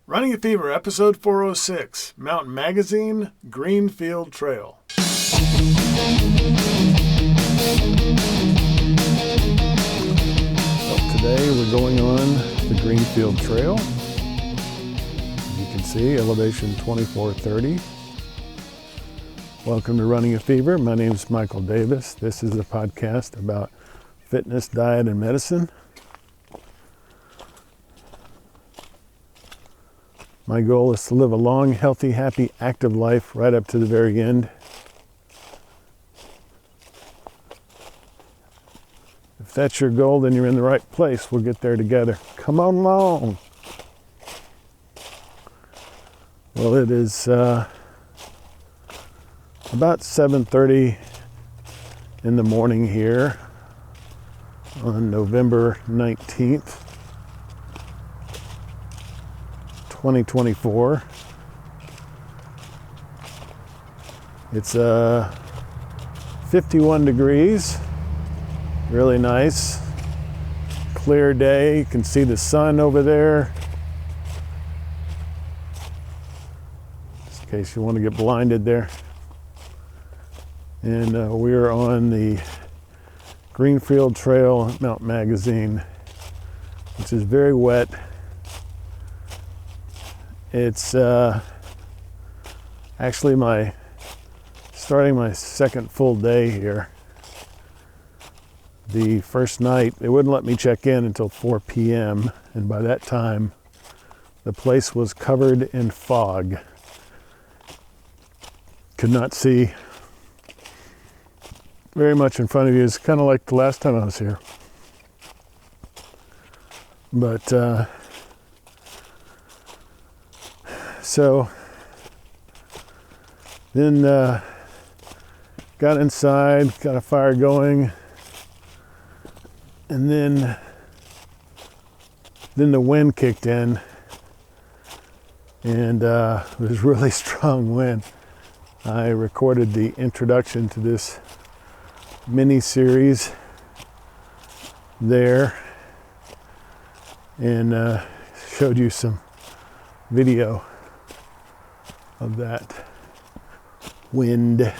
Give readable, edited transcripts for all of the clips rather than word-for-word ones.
Running a Fever, episode 406, Mountain Magazine, Greenfield Trail. Well, today we're going on the Greenfield Trail. As you can see, elevation 2430. Welcome to Running a Fever. My name is Michael Davis. This is a podcast about fitness, diet, and medicine. My goal is to live a long, healthy, happy, active life right up to the very end. If that's your goal, then you're in the right place. We'll get there together. Come on along. Well, it is about 7:30 in the morning here on November 19th. 2024. It's 51 degrees, really nice, clear day. You can see the sun over there, just in case you want to get blinded there. And we're on the Greenfield Trail at Mountain Magazine, which is very wet. It's actually starting my second full day here. The first night, they wouldn't let me check in until 4 p.m. And by that time, the place was covered in fog. Could not see very much in front of you. It's kind of like the last time I was here. But, so then got inside, got a fire going, and then the wind kicked in, and it was really strong wind. I recorded the introduction to this mini series there and showed you some video of that wind,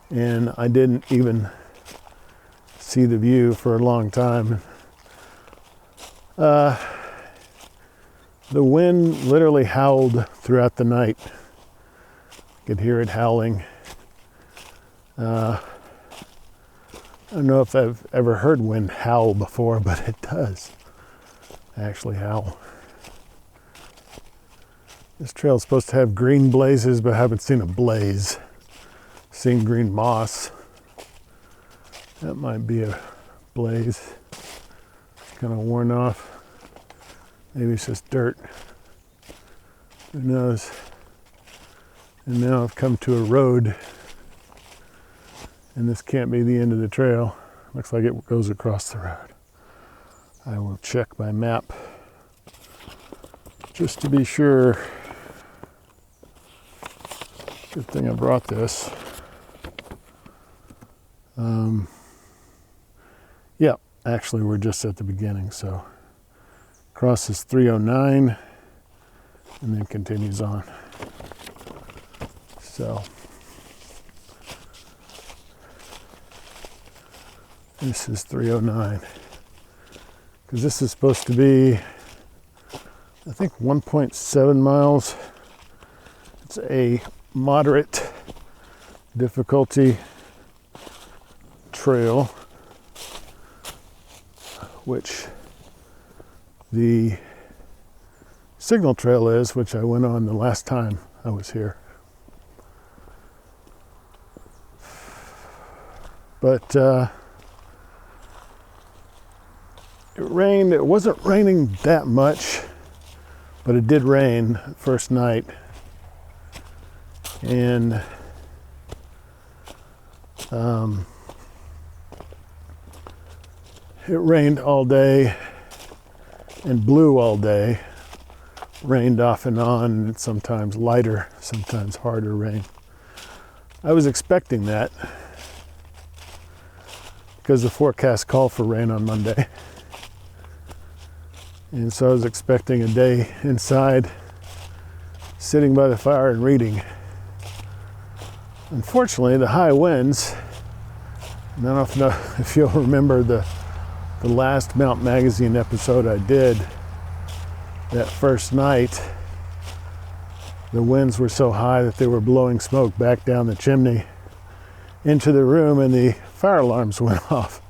and I didn't even see the view for a long time. The wind literally howled throughout the night. You could hear it howling. I don't know if I've ever heard wind howl before, but it does actually howl. This trail is supposed to have green blazes, but I haven't seen a blaze. Seen green moss. That might be a blaze. It's kind of worn off. Maybe it's just dirt. Who knows? And now I've come to a road, and this can't be the end of the trail. Looks like it goes across the road. I will check my map just to be sure. Good thing I brought this. Yeah, actually we're just at the beginning, so crosses 309 and then continues on. So this is 309, because this is supposed to be, I think, 1.7 miles. It's a moderate difficulty trail, which the signal trail is, which I went on the last time I was here. But it rained. It wasn't raining that much, but it did rain first night. And it rained all day and blew all day. Rained off and on, and sometimes lighter, sometimes harder rain. I was expecting that because the forecast called for rain on Monday. And so I was expecting a day inside, sitting by the fire and reading. Unfortunately, the high winds, and I don't know if you'll remember the last Mount Magazine episode I did, that first night, the winds were so high that they were blowing smoke back down the chimney into the room, and the fire alarms went off.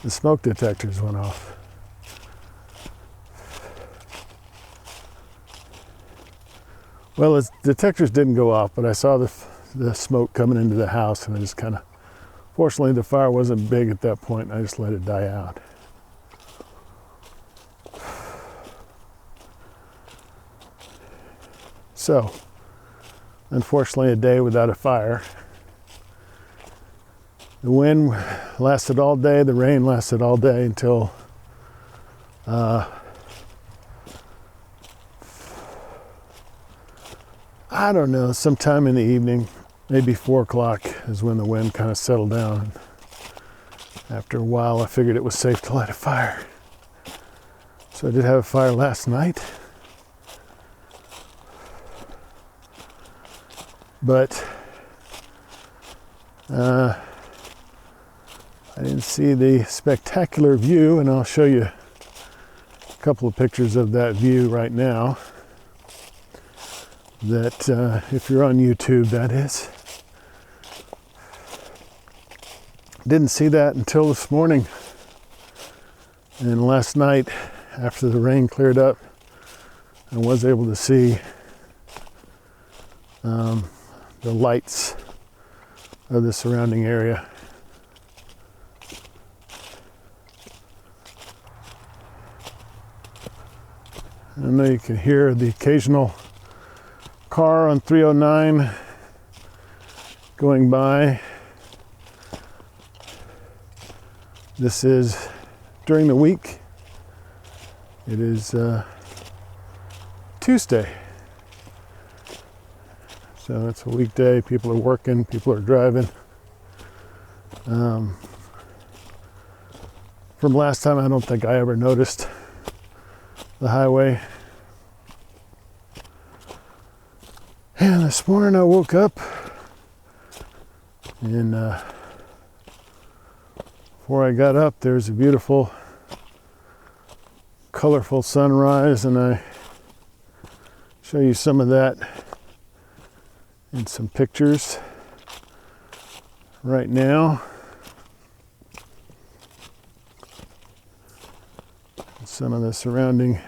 The smoke detectors went off. Well, the detectors didn't go off, but I saw the smoke coming into the house, and I just kind of, fortunately the fire wasn't big at that point, and I just let it die out. So, unfortunately, a day without a fire. The wind lasted all day, the rain lasted all day until I don't know, sometime in the evening, maybe 4 o'clock is when the wind kind of settled down. After a while, I figured it was safe to light a fire. So I did have a fire last night. But I didn't see the spectacular view, and I'll show you a couple of pictures of that view right now. That if you're on YouTube, that is. Didn't see that until this morning. And last night, after the rain cleared up, I was able to see the lights of the surrounding area. I know you can hear the occasional car on 309 going by. This is during the week. It is Tuesday. So it's a weekday. People are working, people are driving. From last time, I don't think I ever noticed the highway. And this morning I woke up and before I got up, there's a beautiful, colorful sunrise, and I show you some of that in some pictures right now. Some of the surrounding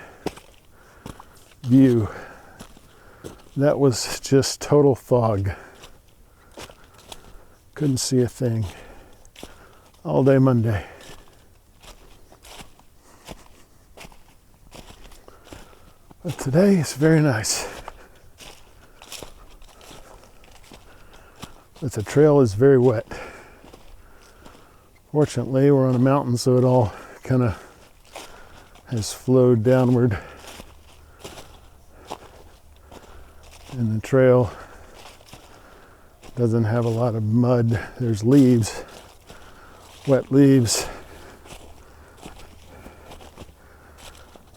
view. That was just total fog. Couldn't see a thing all day Monday. But today is very nice. But the trail is very wet. Fortunately, we're on a mountain, so it all kind of has flowed downward. And the trail doesn't have a lot of mud. There's leaves, wet leaves.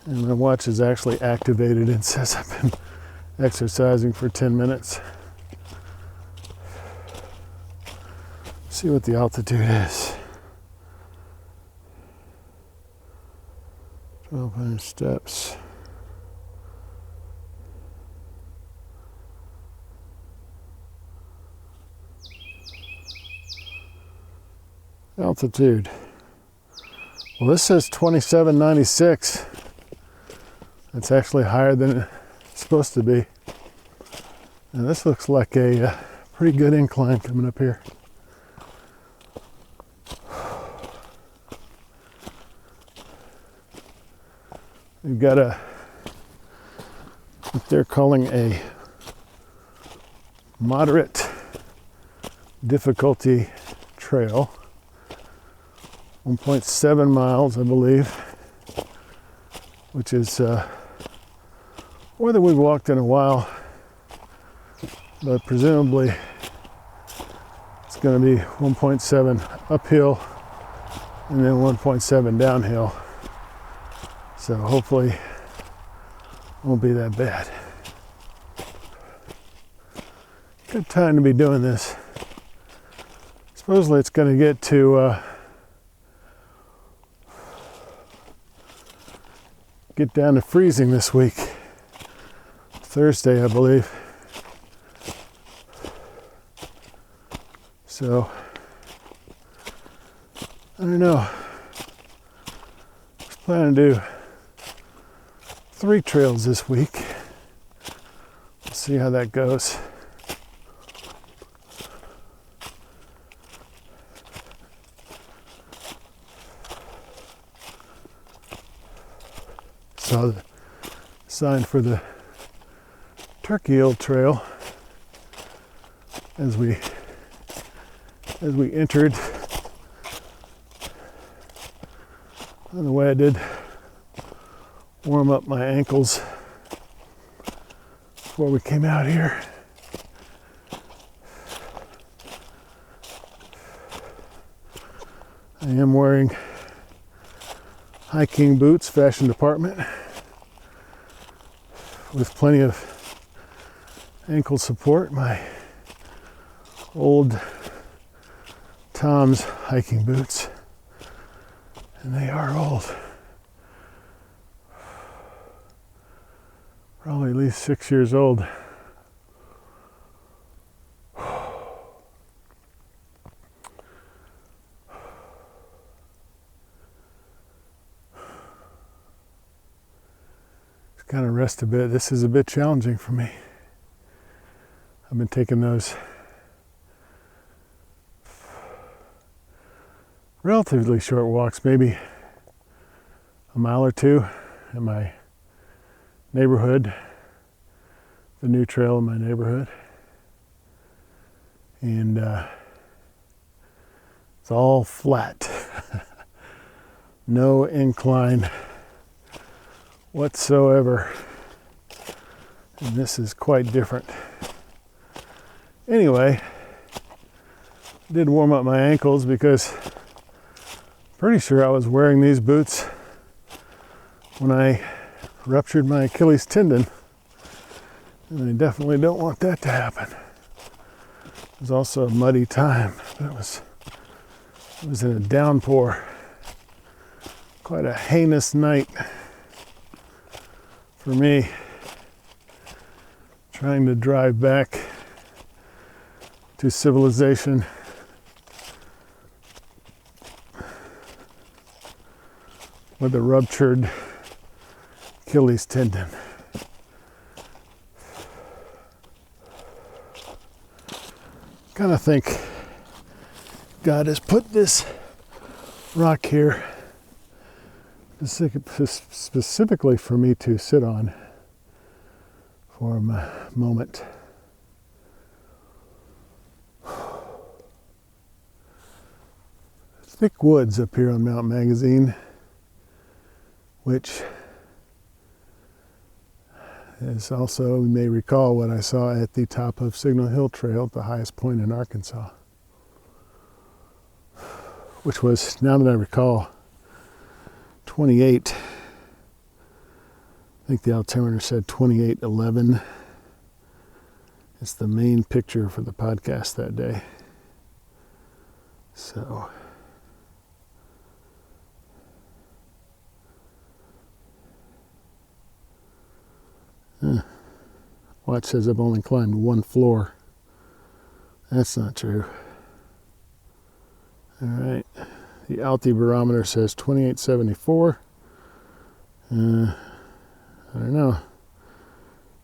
And my watch is actually activated and says I've been exercising for 10 minutes. See what the altitude is. 1,200 steps. Altitude. Well, this says 2796. That's actually higher than it's supposed to be. And this looks like a pretty good incline coming up here. We've got what they're calling a moderate difficulty trail. 1.7 miles, I believe, which is more than we've walked in a while, but presumably it's going to be 1.7 uphill and then 1.7 downhill. So hopefully won't be that bad. Good time to be doing this. Supposedly it's going to get to get down to freezing this week. Thursday, I believe. So, I don't know. I was planning to do 3 trails this week. We'll see how that goes. Saw the sign for the Turkey Hill Trail as we entered. On the way, I did warm up my ankles before we came out here. I am wearing hiking boots, fashion department, with plenty of ankle support. My old Tom's hiking boots, and they are old. Probably at least 6 years old. Just kind of rest a bit. This is a bit challenging for me. I've been taking those relatively short walks, maybe a mile or 2 in my neighborhood, the new trail in my neighborhood. And it's all flat. No incline whatsoever. And this is quite different. Anyway, I did warm up my ankles because pretty sure I was wearing these boots when I ruptured my Achilles tendon, and I definitely don't want that to happen. It was also a muddy time, but it was in a downpour. Quite a heinous night for me, trying to drive back to civilization with a ruptured Achilles tendon. Kind of think God has put this rock here specifically for me to sit on for a moment. Thick woods up here on Mount Magazine, which is also, you may recall, what I saw at the top of Signal Hill Trail, the highest point in Arkansas, which was, now that I recall, 28. I think the altimeter said 2811. It's the main picture for the podcast that day. So, watch says I've only climbed 1 floor. That's not true. All right. The altibarometer says 2874. I don't know.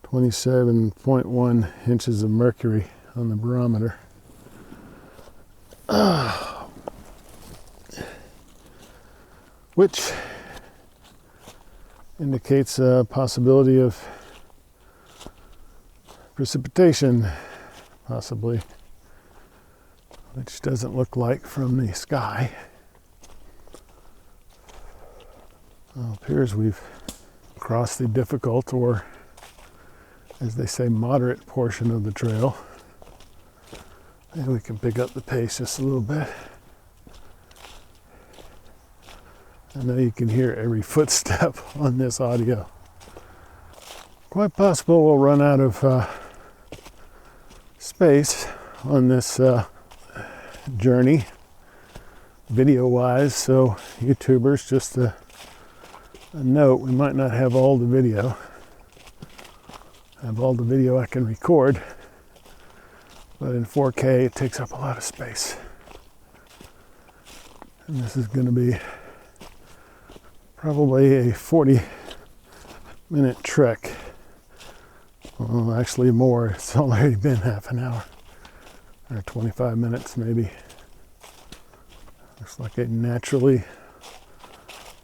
27.1 inches of mercury on the barometer. Which indicates a possibility of precipitation, possibly, which doesn't look like from the sky. Well, it appears we've crossed the difficult, or as they say, moderate portion of the trail. And we can pick up the pace just a little bit. I know you can hear every footstep on this audio. Quite possible we'll run out of space on this journey, video-wise. So YouTubers, just a note, we might not have all the video. Have all the video I can record, but in 4K it takes up a lot of space. And this is going to be probably a 40-minute trek. Well, actually more. It's already been half an hour, or 25 minutes maybe. Looks like a naturally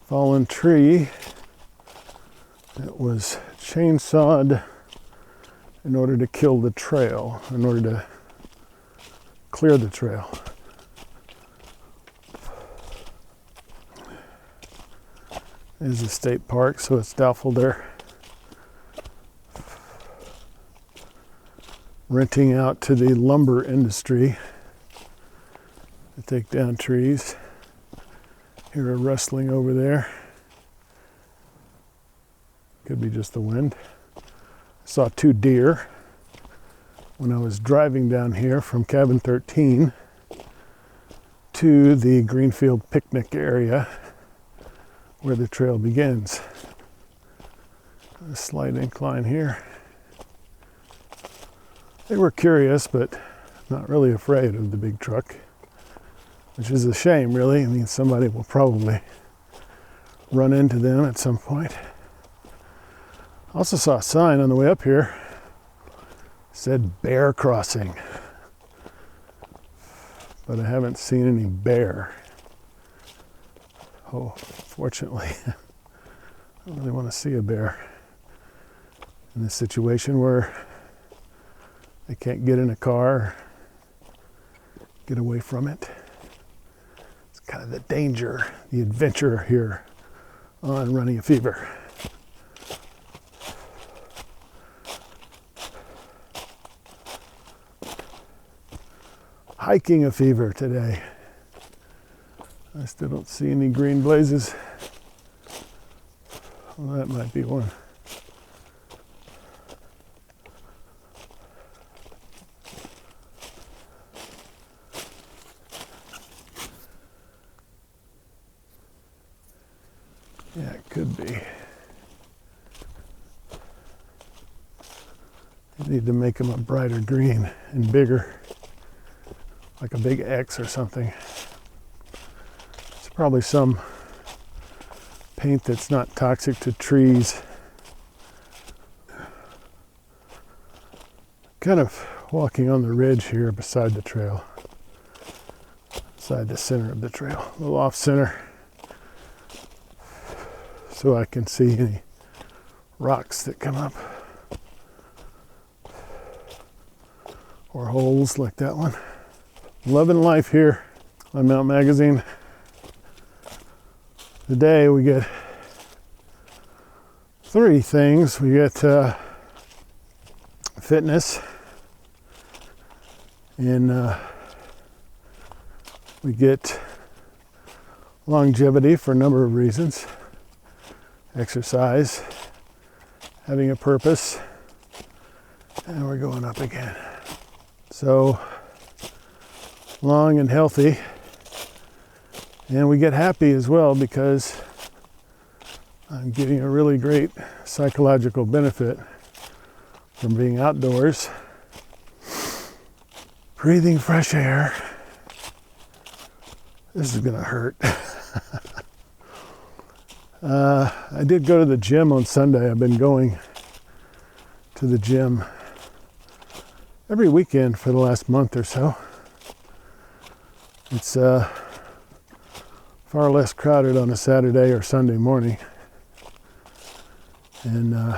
fallen tree that was chainsawed in order to kill the trail, in order to clear the trail. It is a state park, so it's doubtful they're renting out to the lumber industry to take down trees. Hear a rustling over there. Could be just the wind. I saw 2 deer when I was driving down here from cabin 13 to the Greenfield picnic area where the trail begins. A slight incline here. They were curious, but not really afraid of the big truck, which is a shame, really. I mean, somebody will probably run into them at some point. I also saw a sign on the way up here. It said bear crossing, but I haven't seen any bear. Oh, fortunately, I don't really want to see a bear in this situation where they can't get in a car, get away from it. It's kind of the danger, the adventure here on Running a Fever. Hiking a fever today. I still don't see any green blazes. Well, that might be one. Yeah, it could be. I need to make them a brighter green and bigger, like a big X or something. It's probably some paint that's not toxic to trees. Kind of walking on the ridge here beside the trail, beside the center of the trail, a little off center, so I can see any rocks that come up or holes like that one. Loving life here on Mount Magazine. Today we get 3 things. We get fitness, and we get longevity for a number of reasons. Exercise, having a purpose, and we're going up again. So long and healthy, and we get happy as well because I'm getting a really great psychological benefit from being outdoors, breathing fresh air. This is gonna hurt. I did go to the gym on Sunday. I've been going to the gym every weekend for the last month or so. It's far less crowded on a Saturday or Sunday morning. And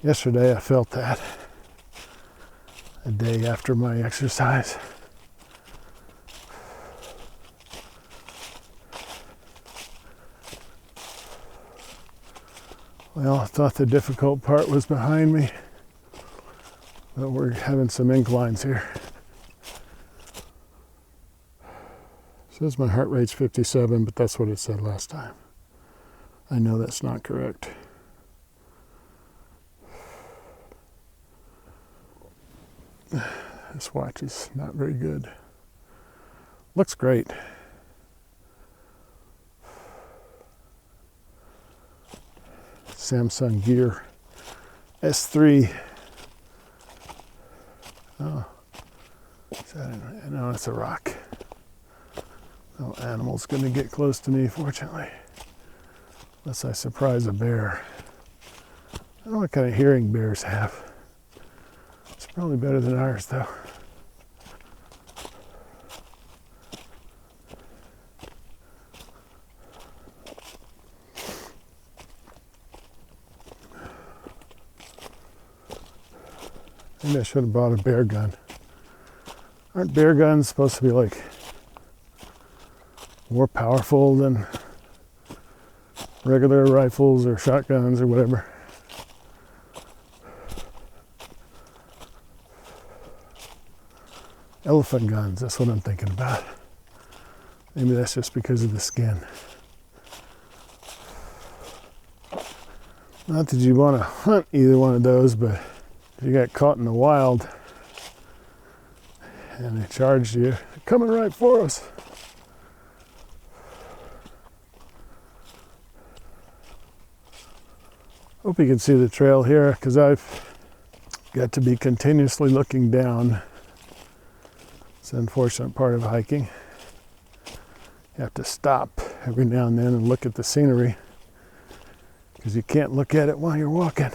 yesterday I felt that, a day after my exercise. Well, I thought the difficult part was behind me, but we're having some inclines here. Says my heart rate's 57, but that's what it said last time. I know that's not correct. This watch is not very good. Looks great. Samsung Gear S3. Oh, is that no, it's a rock. No animal's going to get close to me, fortunately. Unless I surprise a bear. I don't know what kind of hearing bears have. It's probably better than ours, though. Maybe I should have bought a bear gun. Aren't bear guns supposed to be like more powerful than regular rifles or shotguns or whatever? Elephant guns, that's what I'm thinking about. Maybe that's just because of the skin. Not that you want to hunt either one of those, but if you got caught in the wild and they charged you, they're coming right for us. Hope you can see the trail here, because I've got to be continuously looking down. It's an unfortunate part of hiking. You have to stop every now and then and look at the scenery, because you can't look at it while you're walking.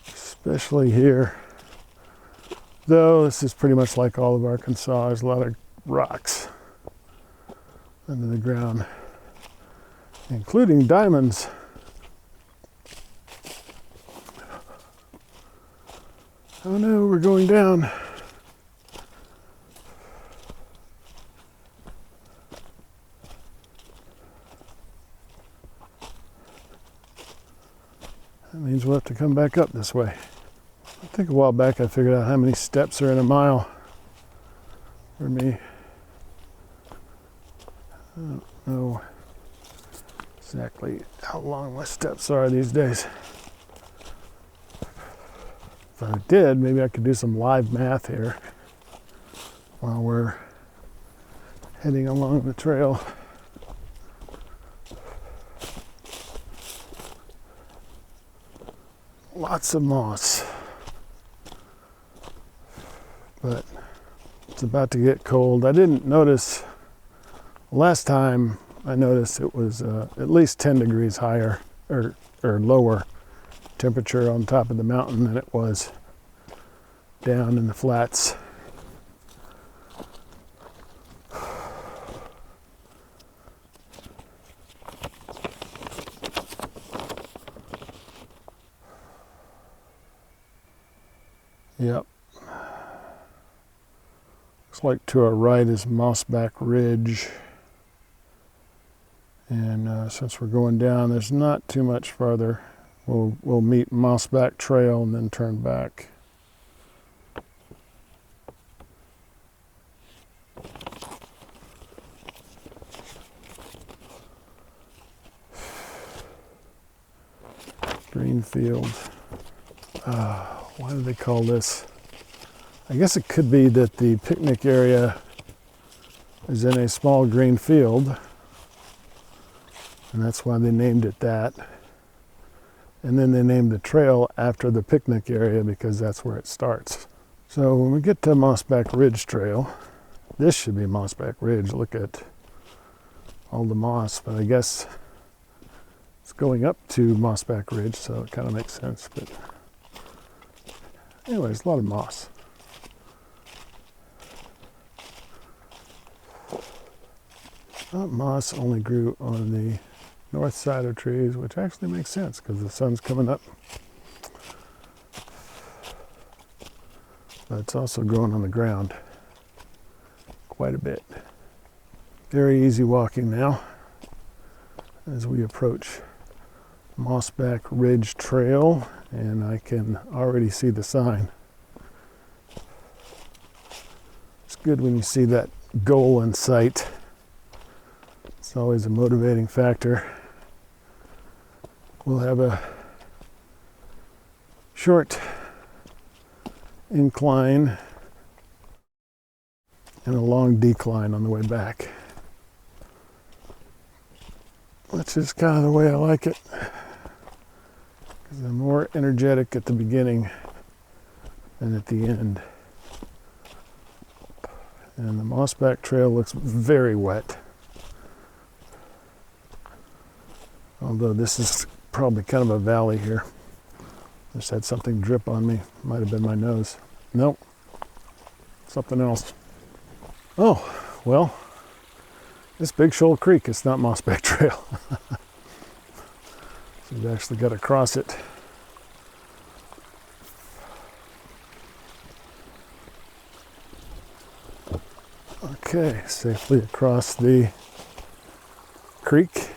Especially here. Though this is pretty much like all of Arkansas. There's a lot of rocks under the ground, including diamonds. Oh no, we're going down. That means we'll have to come back up this way. I think a while back I figured out how many steps are in a mile for me. I don't know exactly how long my steps are these days. If I did, maybe I could do some live math here while we're heading along the trail. Lots of moss, but it's about to get cold. I didn't notice, last time I noticed it was at least 10 degrees higher or lower temperature on top of the mountain than it was down in the flats. Yep. Looks like to our right is Mossback Ridge. And since we're going down, there's not too much farther. We'll meet Mossback Trail and then turn back. Greenfield. Why do they call this? I guess it could be that the picnic area is in a small green field, and that's why they named it that. And then they named the trail after the picnic area because that's where it starts. So when we get to Mossback Ridge Trail, this should be Mossback Ridge. Look at all the moss, but I guess it's going up to Mossback Ridge, so it kind of makes sense. But anyways, a lot of moss. Moss only grew on the north side of trees, which actually makes sense because the sun's coming up. But it's also growing on the ground quite a bit. Very easy walking now as we approach Mossback Ridge Trail, and I can already see the sign. It's good when you see that goal in sight. It's always a motivating factor. We'll have a short incline and a long decline on the way back, which is kind of the way I like it, because I'm more energetic at the beginning than at the end. And the Mossback Trail looks very wet, although this is probably kind of a valley here. Just had something drip on me. Might have been my nose. Nope, something else. Oh, well, this Big Shoal Creek, it's not Mossback Trail. So we've actually got to cross it. Okay, safely across the creek,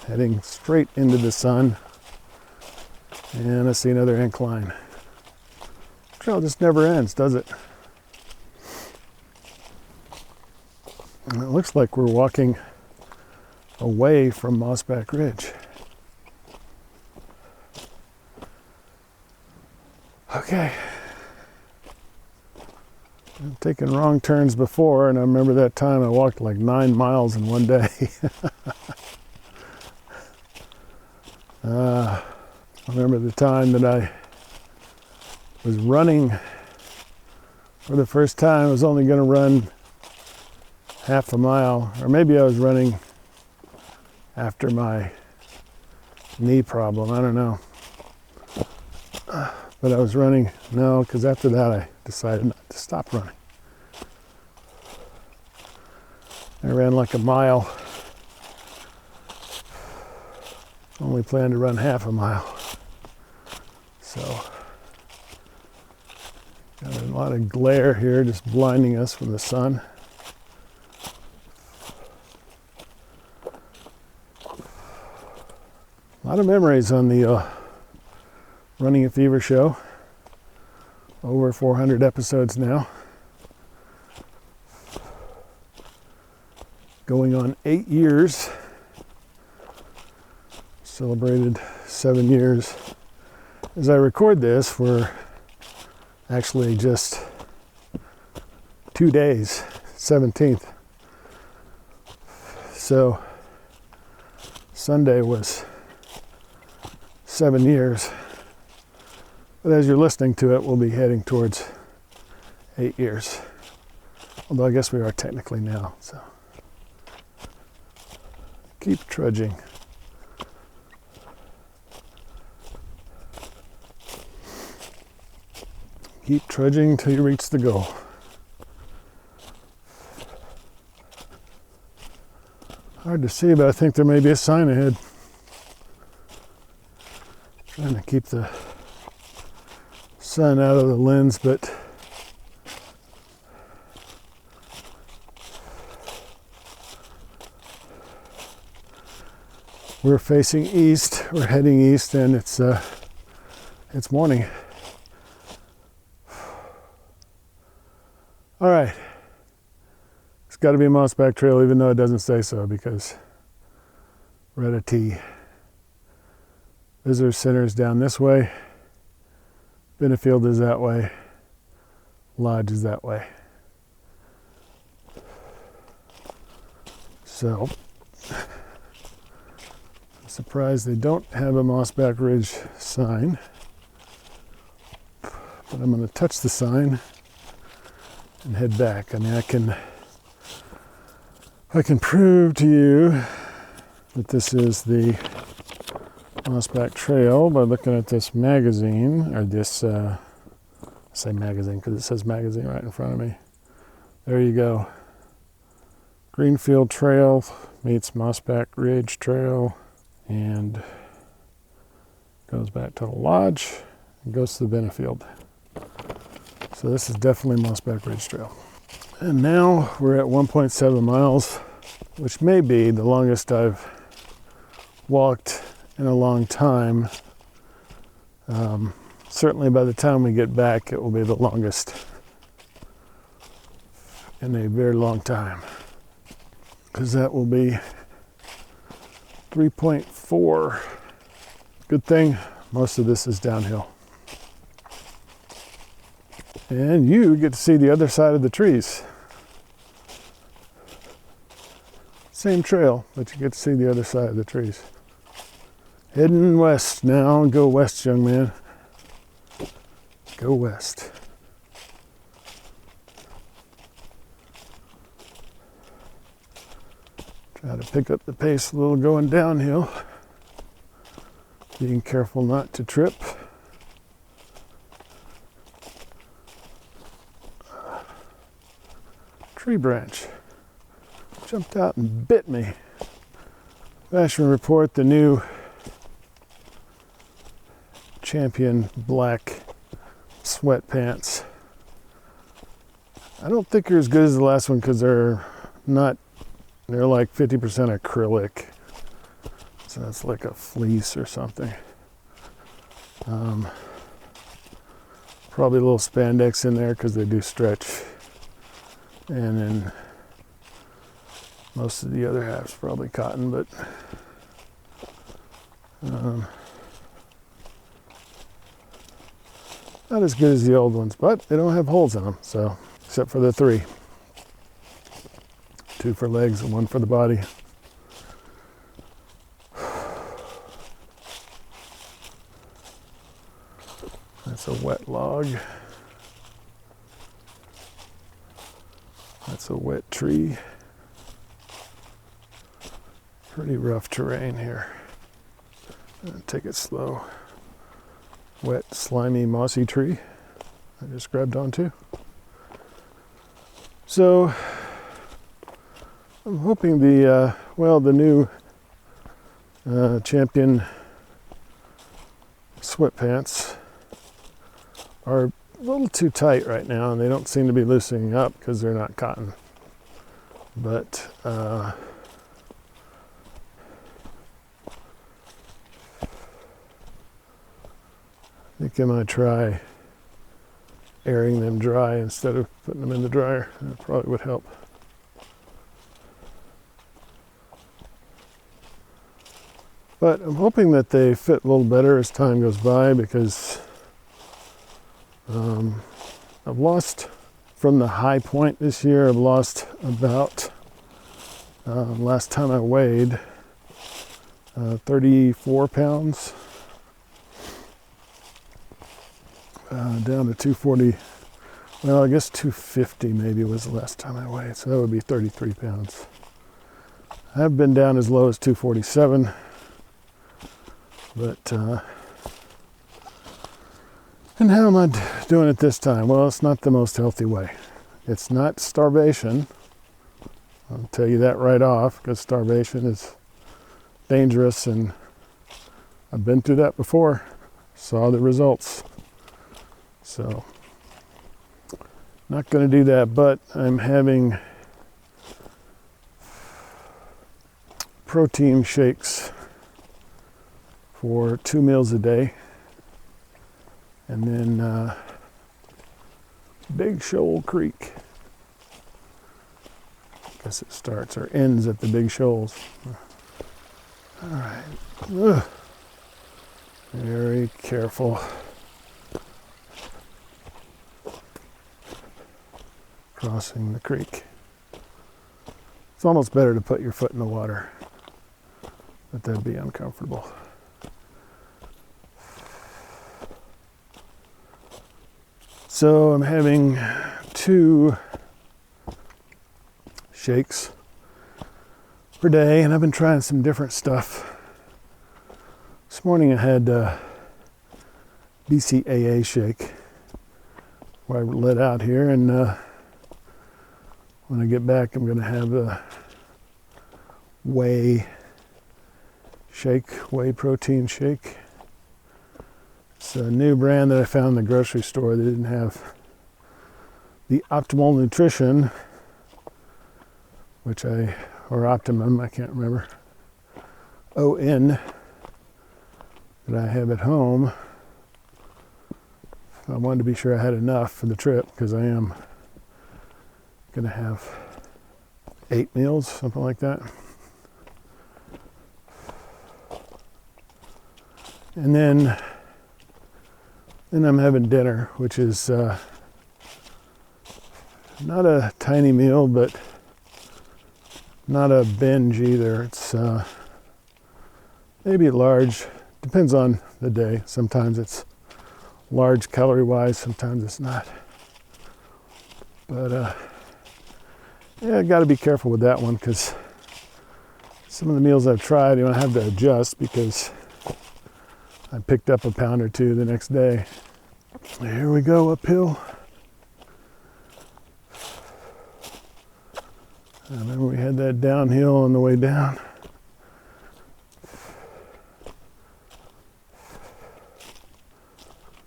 heading straight into the sun, and I see another incline. The trail just never ends, does it? And it looks like we're walking away from Mossback Ridge. Okay. I've taken wrong turns before, and I remember that time I walked like 9 miles in one day. I remember the time that I was running for the first time. I was only going to run half a mile, or maybe I was running after my knee problem, I don't know. But I was running, no, because after that I decided not to stop running. I ran like a mile. Only planned to run half a mile. So, got a lot of glare here just blinding us from the sun. A lot of memories on the Running a Fever show. Over 400 episodes now. Going on 8 years. Celebrated 7 years. As I record this, we're actually just 2 days, 17th. So Sunday was 7 years. But as you're listening to it, we'll be heading towards 8 years. Although I guess we are technically now, so. Keep trudging. Keep trudging till you reach the goal. Hard to see, but I think there may be a sign ahead. Trying to keep the sun out of the lens, but we're facing east. We're heading east, and it's morning. All right, it's got to be a Mossback Trail, even though it doesn't say so, because we're at a T. Visitor Center is down this way. Greenfield is that way. Lodge is that way. So, I'm surprised they don't have a Mossback Ridge sign. But I'm going to touch the sign and head back. I mean, I can prove to you that this is the Mossback Trail by looking at this magazine, or this, I say magazine because it says magazine right in front of me. There you go. Greenfield Trail meets Mossback Ridge Trail, and goes back to the lodge and goes to the Greenfield. So this is definitely Mossback Ridge Trail. And now we're at 1.7 miles, which may be the longest I've walked in a long time. Certainly by the time we get back, it will be the longest in a very long time, because that will be 3.4. Good thing Most of this is downhill. And you get to see the other side of the trees. Same trail, but you get to see the other side of the trees. Heading west now. Go west, young man. Go west. Try to pick up the pace a little going downhill. Being careful not to trip. Tree branch jumped out and bit me. Fashion Report, the new Champion black sweatpants. I don't think they're as good as the last one because they're like 50% acrylic. So that's like a fleece or something. Probably a little spandex in there because they do stretch. And then most of the other half's probably cotton, but not as good as the old ones, but they don't have holes in them, so except for the 3. 2 for legs and 1 for the body. That's a wet log. That's a wet tree. Pretty rough terrain here. Take it slow. Wet, slimy, mossy tree I just grabbed onto. So I'm hoping the new Champion sweatpants are a little too tight right now, and they don't seem to be loosening up because they're not cotton. But I think I might try airing them dry instead of putting them in the dryer. That probably would help. But I'm hoping that they fit a little better as time goes by, because I've lost from the high point this year. I've lost about, last time I weighed, 34 pounds. Down to 240, well, I guess 250 maybe was the last time I weighed, so that would be 33 pounds. I've been down as low as 247, but, and how am I doing it this time? Well, it's not the most healthy way. It's not starvation. I'll tell you that right off, because starvation is dangerous, and I've been through that before, saw the results. So, not going to do that, but I'm having protein shakes for 2 meals a day. And then Big Shoal Creek. I guess it starts or ends at the Big Shoals. All right. Ugh. Very careful. Crossing the creek. It's almost better to put your foot in the water, but that'd be uncomfortable. So I'm having 2 shakes per day, and I've been trying some different stuff. This morning I had BCAA shake, where I let out here, and when I get back, I'm going to have a whey protein shake. It's a new brand that I found in the grocery store. They didn't have the optimal nutrition, or optimum, I can't remember, ON, that I have at home. I wanted to be sure I had enough for the trip, because I am going to have 8 meals, something like that. And then And I'm having dinner, which is not a tiny meal, but not a binge either. It's maybe large, depends on the day. Sometimes it's large calorie-wise, sometimes it's not. But yeah, I got to be careful with that one because some of the meals I've tried, I have to adjust because I picked up a pound or two the next day. Here we go uphill. I remember we had that downhill on the way down.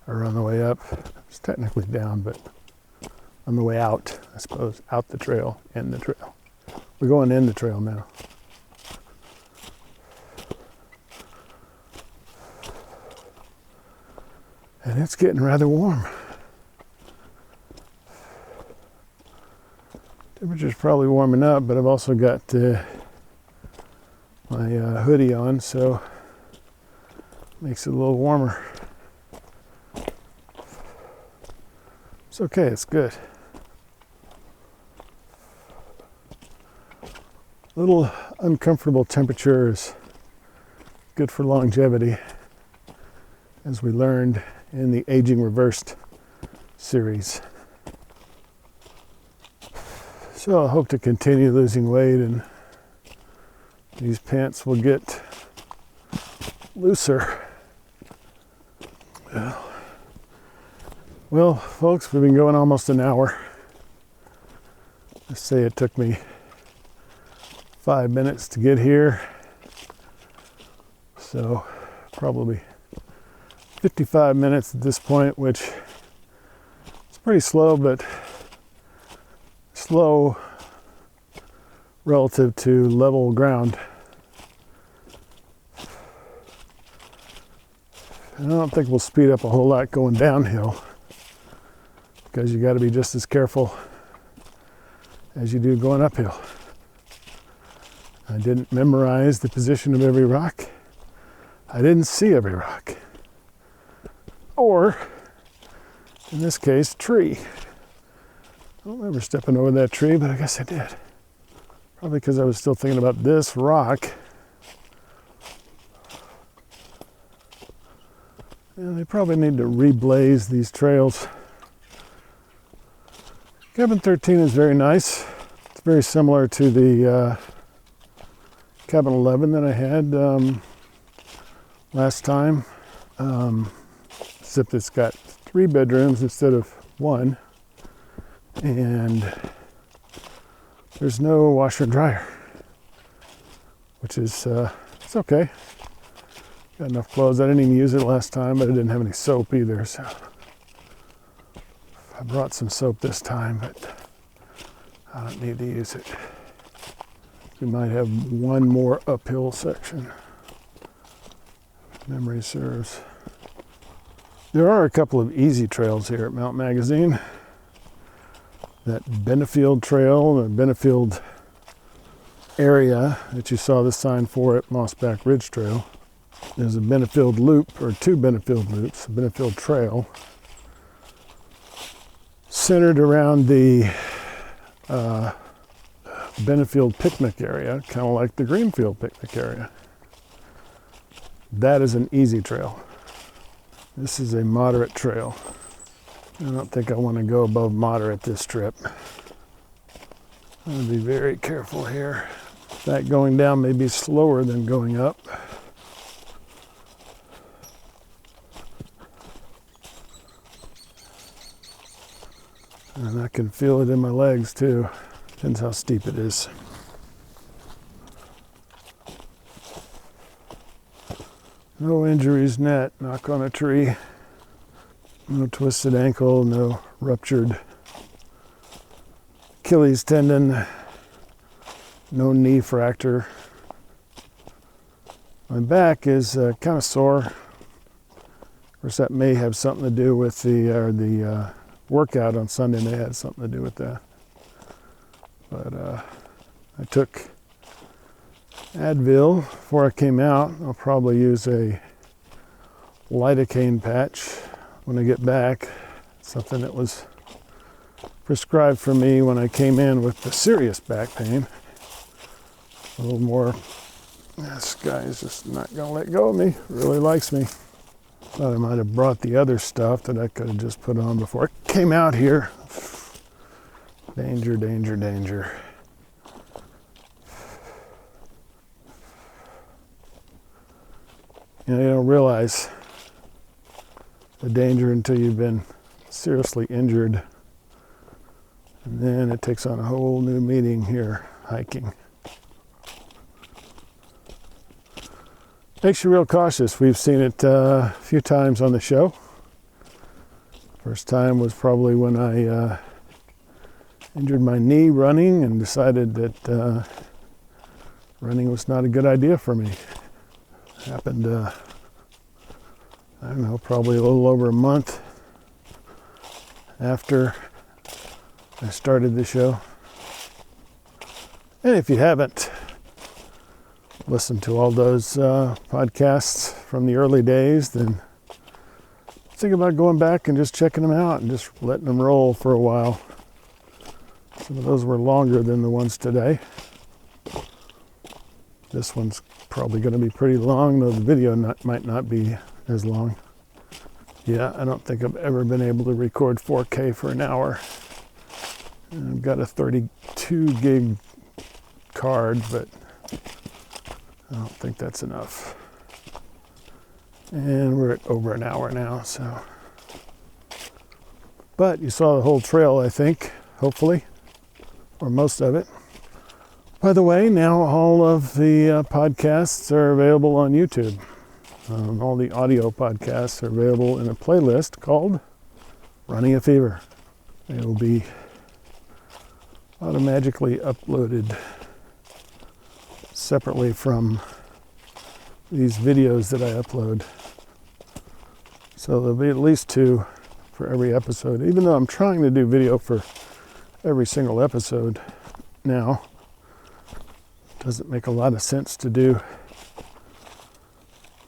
Or on the way up. It's technically down, but on the way out, I suppose, out the trail, in the trail. We're going in the trail now. And it's getting rather warm. Temperature's probably warming up, but I've also got my hoodie on, so it makes it a little warmer. It's okay, it's good. Little uncomfortable temperature is good for longevity, as we learned in the Aging Reversed series. So I hope to continue losing weight and these pants will get looser. Well, folks, we've been going almost an hour. Let's say it took me 5 minutes to get here. So probably 55 minutes at this point, which is pretty slow, but slow relative to level ground. And I don't think we'll speed up a whole lot going downhill because you got to be just as careful as you do going uphill. I didn't memorize the position of every rock. I didn't see every rock. Or, in this case, tree. I don't remember stepping over that tree, but I guess I did. Probably because I was still thinking about this rock. And they probably need to reblaze these trails. Cabin 13 is very nice. It's very similar to the Cabin 11 that I had last time. Except it's got 3 bedrooms instead of 1. And there's no washer and dryer, which is, it's okay. Got enough clothes. I didn't even use it last time, but I didn't have any soap either, so I brought some soap this time, but I don't need to use it. We might have one more uphill section, if memory serves. There are a couple of easy trails here at Mount Magazine. That Benefield Trail, the Benefield area that you saw the sign for at Mossback Ridge Trail. There's a Benefield Loop, or 2 Benefield Loops, a Benefield Trail, centered around the Benefield picnic area, kind of like the Greenfield picnic area. That is an easy trail. This is a moderate trail. I don't think I want to go above moderate this trip. I'm going to be very careful here. That going down may be slower than going up. And I can feel it in my legs too. Depends how steep it is. No injuries net, knock on a tree. No twisted ankle, no ruptured Achilles tendon, no knee fracture. My back is kind of sore. Of course, that may have something to do with the workout on Sunday. May have something to do with that. But I took Advil before I came out. I'll probably use a lidocaine patch when I get back. Something that was prescribed for me when I came in with the serious back pain. A little more. This guy is just not going to let go of me. Really likes me. Thought I might have brought the other stuff that I could have just put on before I came out here. Danger, danger, danger. You don't realize the danger until you've been seriously injured. And then it takes on a whole new meaning here, hiking. Makes you real cautious. We've seen it a few times on the show. First time was probably when I injured my knee running and decided that running was not a good idea for me. Happened, I don't know, probably a little over a month after I started the show. And if you haven't listened to all those podcasts from the early days, then think about going back and just checking them out and just letting them roll for a while. Some of those were longer than the ones today. This one's probably going to be pretty long, though the video might not be as long. Yeah, I don't think I've ever been able to record 4K for an hour. And I've got a 32 gig card, but I don't think that's enough. And we're at over an hour now, so. But you saw the whole trail, I think, hopefully, or most of it. By the way, now all of the podcasts are available on YouTube. All the audio podcasts are available in a playlist called Running a Fever. They will be automatically uploaded separately from these videos that I upload. So there'll be at least 2 for every episode, even though I'm trying to do video for every single episode now. Doesn't make a lot of sense to do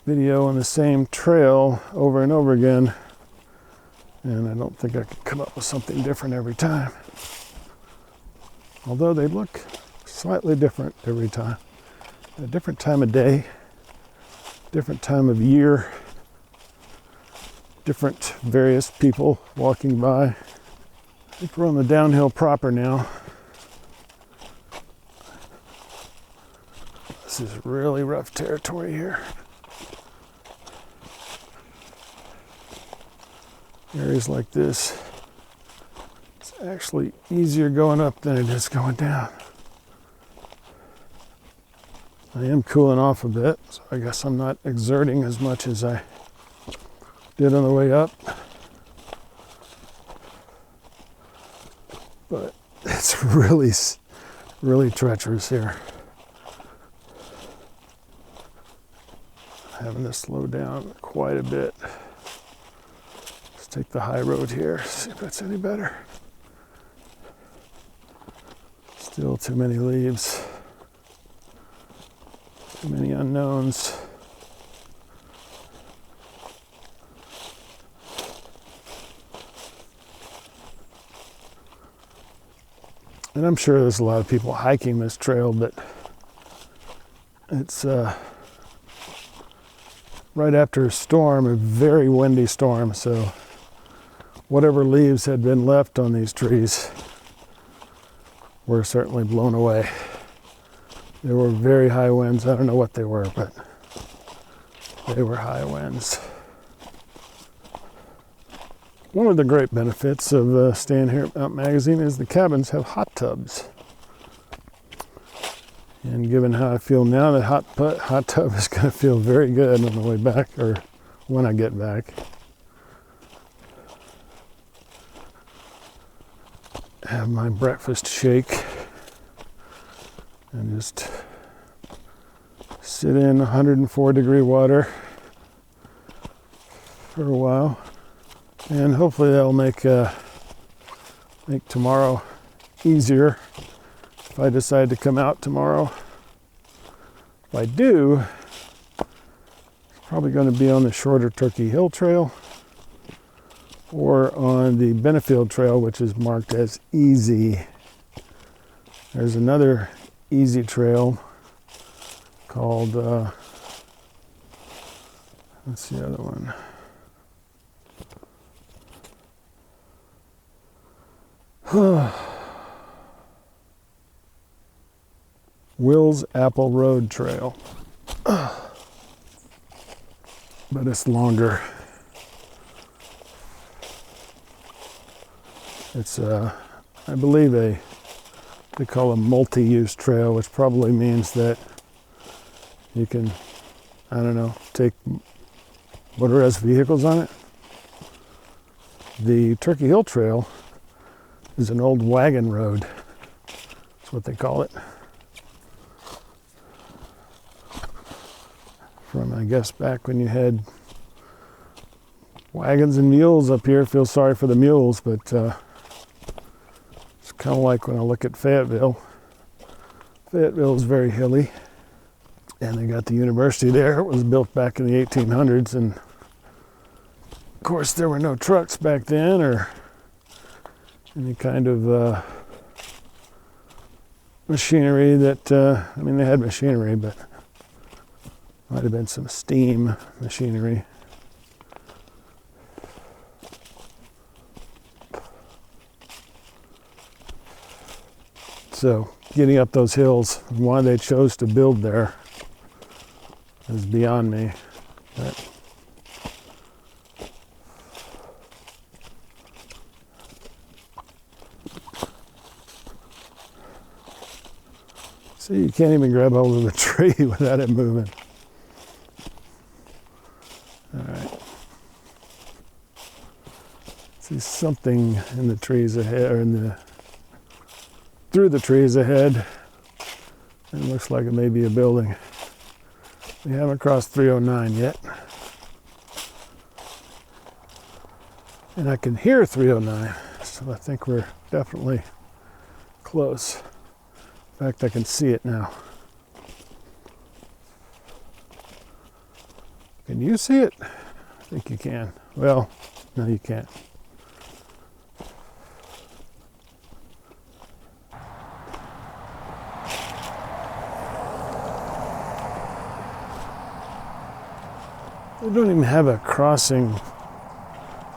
video on the same trail over and over again, and I don't think I can come up with something different every time. Although they look slightly different every time. A different time of day, different time of year, different various people walking by. I think we're on the downhill proper now. This is really rough territory here. Areas like this, it's actually easier going up than it is going down. I am cooling off a bit, so I guess I'm not exerting as much as I did on the way up. But it's really, really treacherous here. Having to slow down quite a bit. Let's take the high road here, see if that's any better. Still too many leaves. Too many unknowns. And I'm sure there's a lot of people hiking this trail, but it's right after a storm, a very windy storm, so whatever leaves had been left on these trees were certainly blown away. There were very high winds. I don't know what they were, but they were high winds. One of the great benefits of staying here at Mount Magazine is the cabins have hot tubs. And given how I feel now, the hot tub is going to feel very good on the way back, or when I get back. Have my breakfast shake and just sit in 104 degree water for a while, and hopefully that'll make tomorrow easier if I decide to come out tomorrow. If I do, it's probably going to be on the shorter Turkey Hill Trail, or on the Greenfield trail, which is marked as easy. There's another easy trail called, what's the other one? Will's Apple Road Trail. But it's longer. It's, I believe, they call a multi-use trail, which probably means that you can, I don't know, take motorized vehicles on it. The Turkey Hill Trail is an old wagon road. That's what they call it. From, I guess, back when you had wagons and mules up here. Feel sorry for the mules, but it's kind of like when I look at Fayetteville. Fayetteville is very hilly, and they got the university there. It was built back in the 1800s, and of course there were no trucks back then or any kind of machinery that, I mean, they had machinery, but might have been some steam machinery. So getting up those hills, why they chose to build there is beyond me. But see, you can't even grab hold of the tree without it moving. All right. See something in the trees ahead, or through the trees ahead. It looks like it may be a building. We haven't crossed 309 yet. And I can hear 309, so I think we're definitely close. In fact, I can see it now. Can you see it? I think you can. Well, no, you can't. They don't even have a crossing,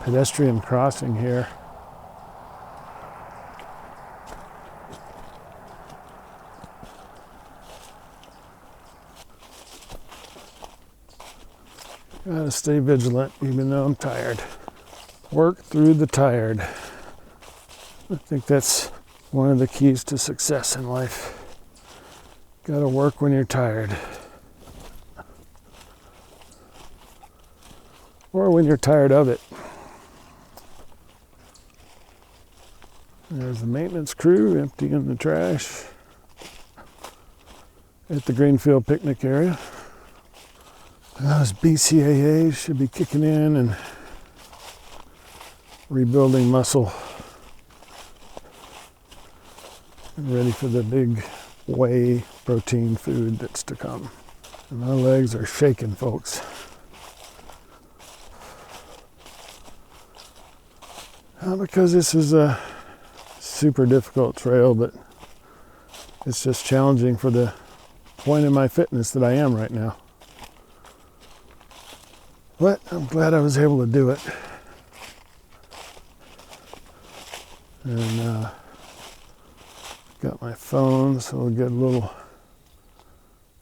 pedestrian crossing here. Gotta stay vigilant even though I'm tired. Work through the tired. I think that's one of the keys to success in life. Gotta work when you're tired. Or when you're tired of it. There's the maintenance crew emptying the trash at the Greenfield picnic area. Those BCAAs should be kicking in and rebuilding muscle and ready for the big whey protein food that's to come. And my legs are shaking, folks. Not because this is a super difficult trail, but it's just challenging for the point in my fitness that I am right now. But I'm glad I was able to do it. And got my phone, so we'll get a little,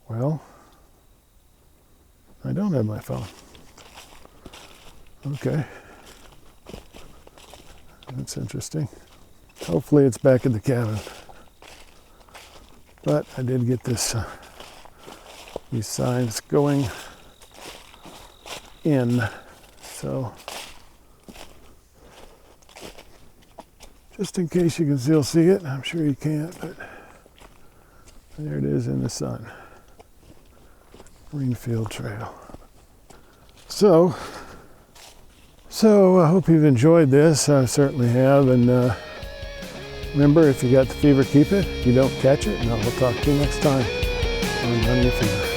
well, I don't have my phone. Okay. That's interesting. Hopefully it's back in the cabin. But I did get this, these signs going in, so just in case you can still see it. I'm sure you can't, but there it is in the sun. Greenfield Trail. So I hope you've enjoyed this. I certainly have, and remember, if you got the fever, keep it. If you don't, catch it, and I will talk to you next time on Run Your Fever.